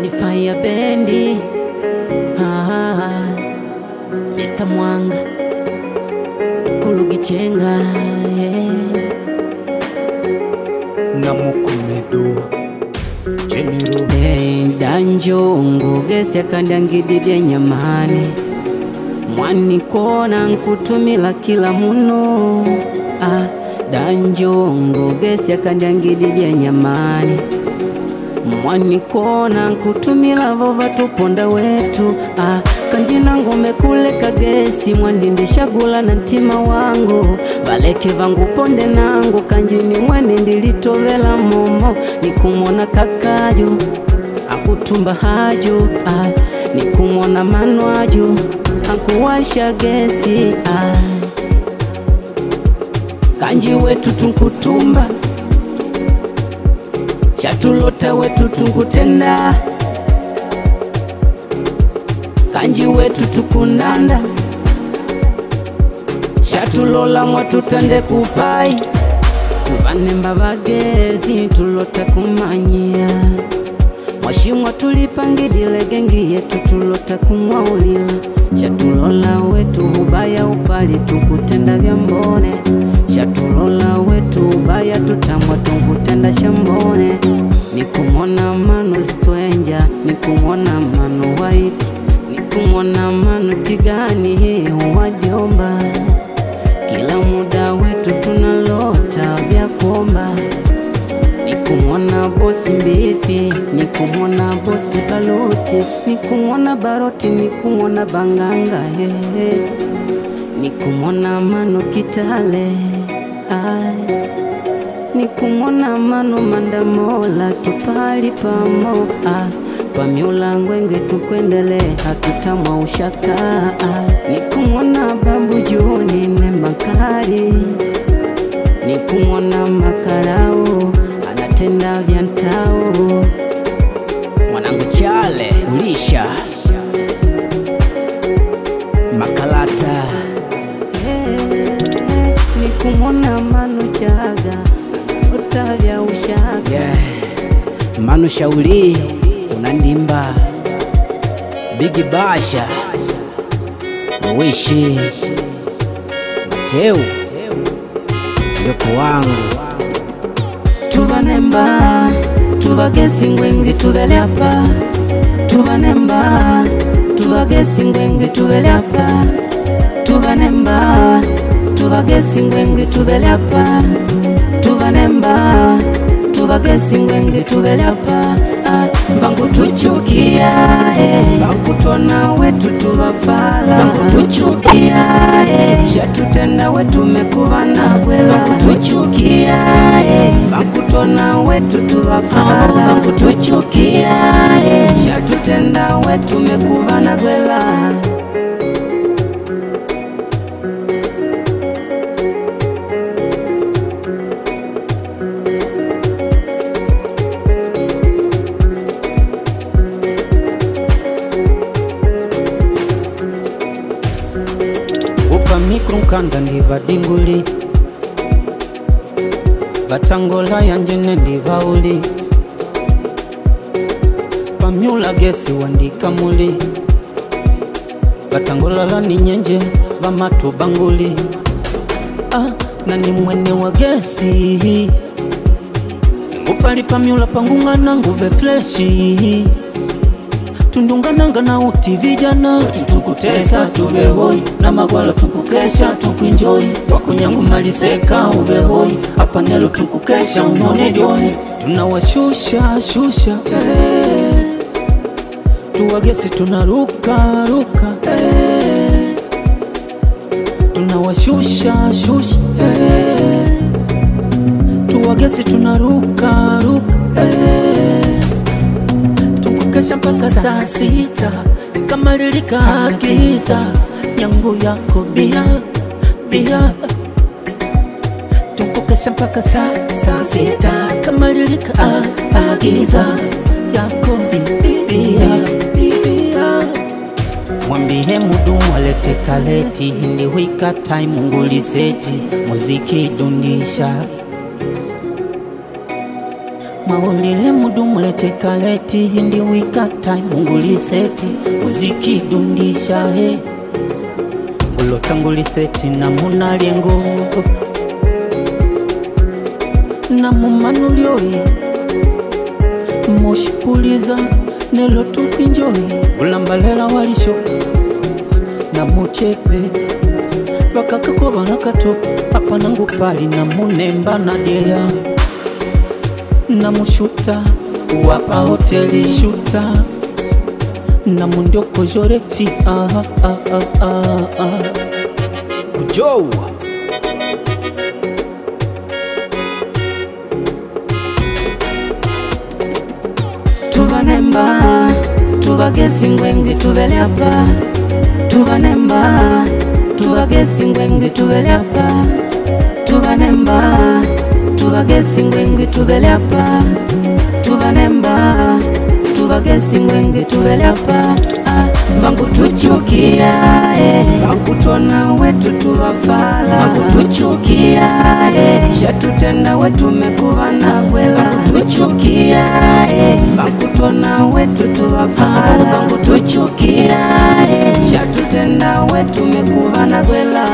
ni Fire Bendi, Mr. Mwanga Kulugichenga, Namukumedu General Danjo ngogese kandangidide nyamani Mwani kona nkutumila kila muno Danjo ngogese kandangidide nyamani Mwani kona nkutumila vova tuponda wetu Kanjina ngome kule kagesi mwandindisha gula na ntima wangu Baleke vangu ponde nangu kanjini mwene ndilitovela momo Nikumona kakajo akutumba hajo Nikumona manwajo akuwasha gesi Kanji wetu tunkutumba Shatulota wetu tunkutenda Kanji wetu tukunanda Shatulola mwatutande kufai Tuvanemba bagezi tulota kumanyia Mwashimwa tulipangidile gengi yetu tulota kumwaulila Shatulola wetu ubaya upali tukutenda vyambone Shatulola wetu ubaya tutamwa tukutenda shambone Nikumona manu stranger, nikumona manu white Nikumona manu tigani wajomba Kila muda wetu tunalota vya kuomba Nikumona bosi mbifi, nikumona bosi baloti Nikumona baroti, nikumona banganga Nikumona manu kitale Nikumona manu mandamola tupali pamo Pamiula ngwenge tukwendele hatutamwa ushaka Nikumona babu juni nembakari Nikumona makarao anatenda vyantao Mwanangu chale ulisha makalata Nikumona manu chaga utavya ushaka Manu shauli unandimba Bigi Basha Mwishi Mateu Yoko wangu Tuvanemba Tuvagesi ngwengi tuveleafa Tuvanemba Tuvagesi ngwengi tuveleafa Tuvanemba Tuvagesi ngwengi tuveleafa Tuvanemba Tuvagesi ngwengi tuveleafa Bangu tuchukia Bangu tona wetu tuvafala Bangu tuchukia Shatutenda wetu mekuvana kwela Bangu tuchukia Bangu tona wetu tuvafala Bangu tuchukia Shatutenda wetu mekuvana kwela Mikro nkanda ndiva dinguli Batangola yanjene ndiva uli Pamiula gesi wandika muli Batangola la ninyenje Bamatu banguli Nani mwene wa gesi Upali pamiula pangunga nangu ve fleshi Tundungananga na uti vijana Tukutesa tuve hoi Na magwala tukukesha tukuenjoy Wakunyangu maliseka uve hoi Hapa nelo tukukesha unone dioni Tunawashusha shusha Tuwagesi tunaruka ruka Tunawashusha shusha Tuwagesi tunaruka ruka Kesha mpaka saa sita Kama lilika giza Nyangu yako bia Bia Tukukesha mpaka saa sita Kama lilika giza Yako bia Mwambie mudumu alete kaleti Hindi wika time munguliseti Muziki dunisha Maondele mudu mulete kaleti hindi wika time munguliseti muziki dundisha he ulotanguliseti na munalengo na mumanulioyi moshipuliza nelo tukinjoyi ulambalela walisho na muchepe bakakako banakato papa nangu pali na munemba na dea na mushuta wapa hoteli shuta na mundioko joreti kujowa tuvanemba tuvagesi ngwengi tuvelyapa tuvanemba tuvagesi ngwengi tuvelyapa tuvanemba tuvagesi ngwengi tuvelyapa tuvanemba tuvagesi ngwengi tuvelyapa vangu tuchukia vangu tona wetu tuvafala vangu tuchukia shatutenda wetu mekuvana kwela vangu tuchukia vangu tona wetu tuvafala vangu tuchukia shatutenda wetu mekuvana kwela